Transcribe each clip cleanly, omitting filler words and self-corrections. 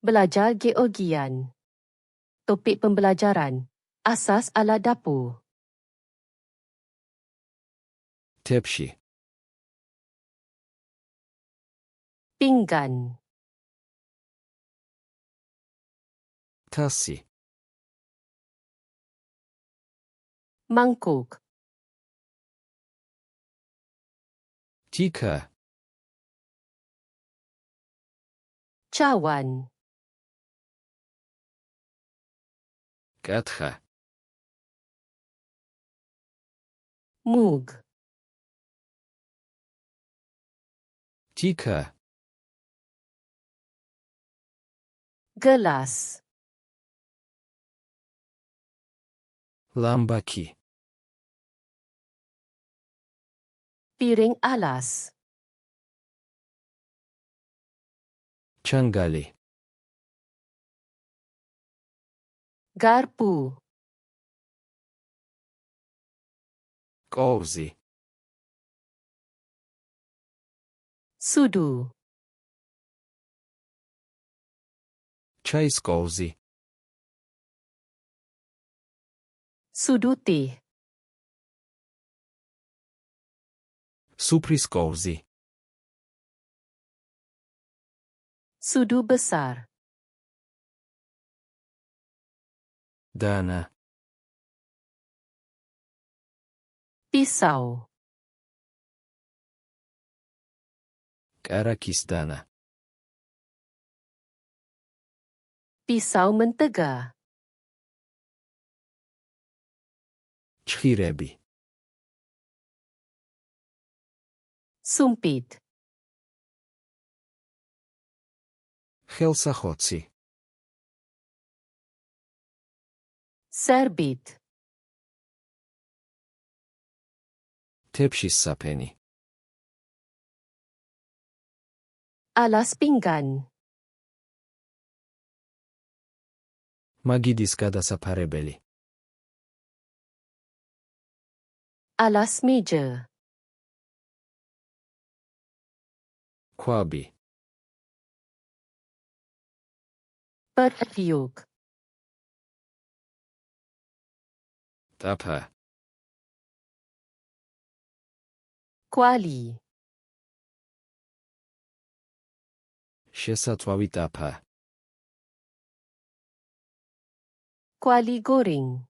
Belajar Georgian. Topik pembelajaran. Asas Alat Dapur. Tepsi, Pinggan. tasi, Mangkuk. tika, Cawan. katha, Mug. tika, Gelas. lambaki, Piring alas. changali, Garpu. kovzi, Sudu. čaj s kovzi, Sudu teh. supri s kovzi, Sudu besar. dana, Pisau. karakistana, Pisau mentega. chhirebi, Sumpit. helsahoci, Serbit. tepsi sapeni, Alas pinggan. magidis gadasaparbeli, Alas meja. kwabi, Periuk. tapa, Kuali. შესაძლავი tapa, Kuali goreng.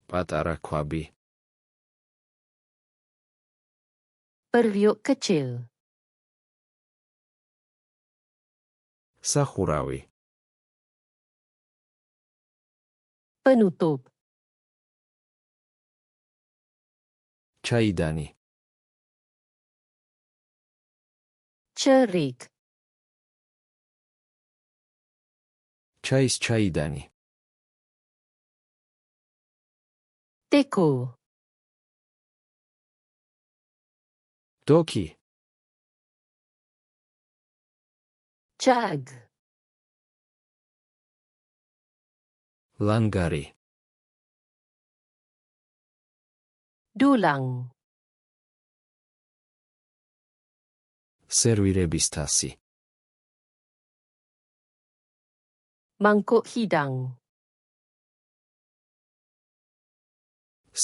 patara kwabi, Periuk kecil. სახურავი, Penutup. ჩაიდანი, Cerik. ჩაის ჩაიდანი, Teko. დოქი, Jag. ლანგარი, Dulang. სერვირების თასი, Mangkuk hidang.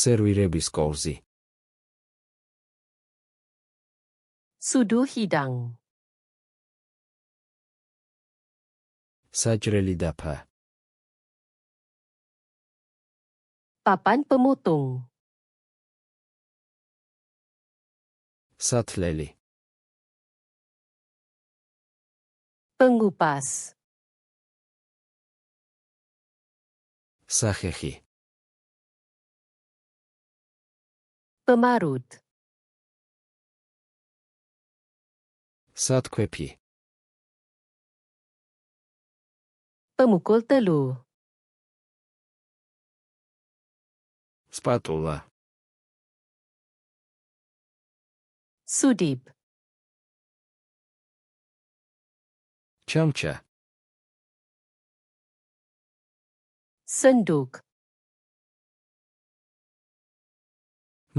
სერვირების კოვზი, Sudu hidang. საჭრელი დაფა, Papan pemotong. სათლელი, Pengupas. სახეხი, Pemarut. სათქვეფი, Pemukul telur. სპატულა, Sudip. ჩამჩა, Senduk.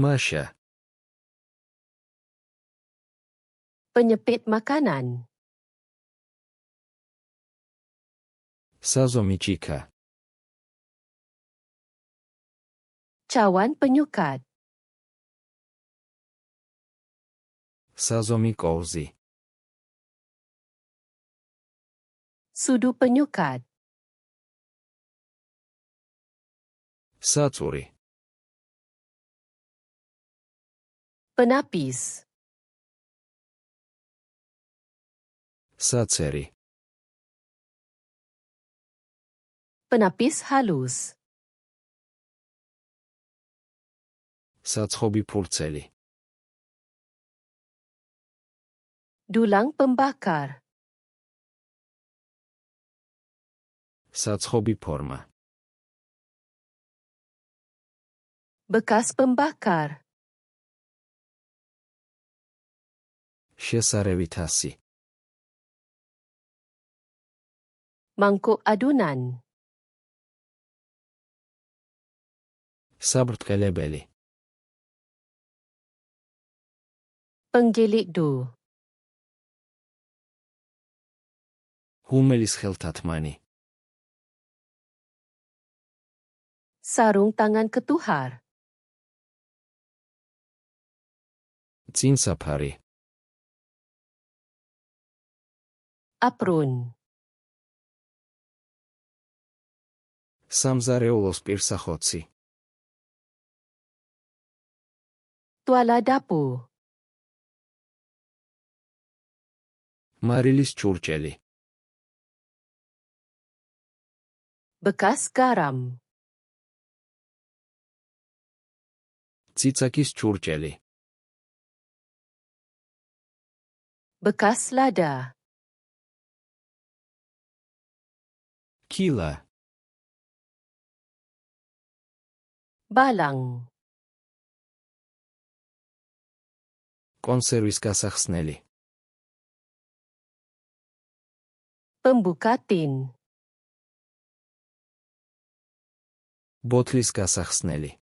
მაშა, Penyepit makanan. Sazomicika. Cawan penyukat. Sazomikozi. Sudu penyukat. Sacuri. Penapis. Saceri. Penapis halus. Satshobi purceli. Dulang pembakar. Satshobi forma. Bekas pembakar. Shesarevitasi. Mangkuk adunan. Sabrtkelebeli. Penggilik do. Humelis kheltatmani. Sarung tangan ketuhar. Tsinsapari. Apron. Samzareolos pirsahotsi. Tuala dapur. Marilis churcheli. Bekas garam. Tsitsakis churcheli. Bekas lada. Kila. Balang. Konservis kasahsneli. Pembuka tin. Botlis kasahsneli.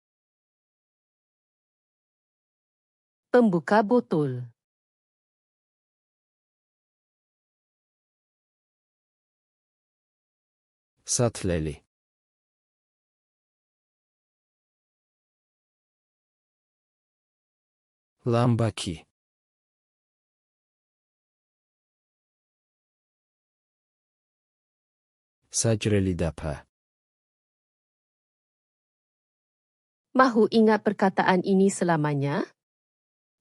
Pembuka botol. Satleli. Lambaki. Sajreli dapa. Mahu ingat perkataan ini selamanya?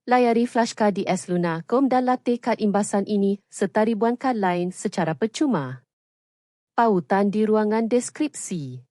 Layari FlashcardsLuna.com dan latih kad imbasan ini serta ribuan kad lain secara percuma. Pautan di ruangan deskripsi.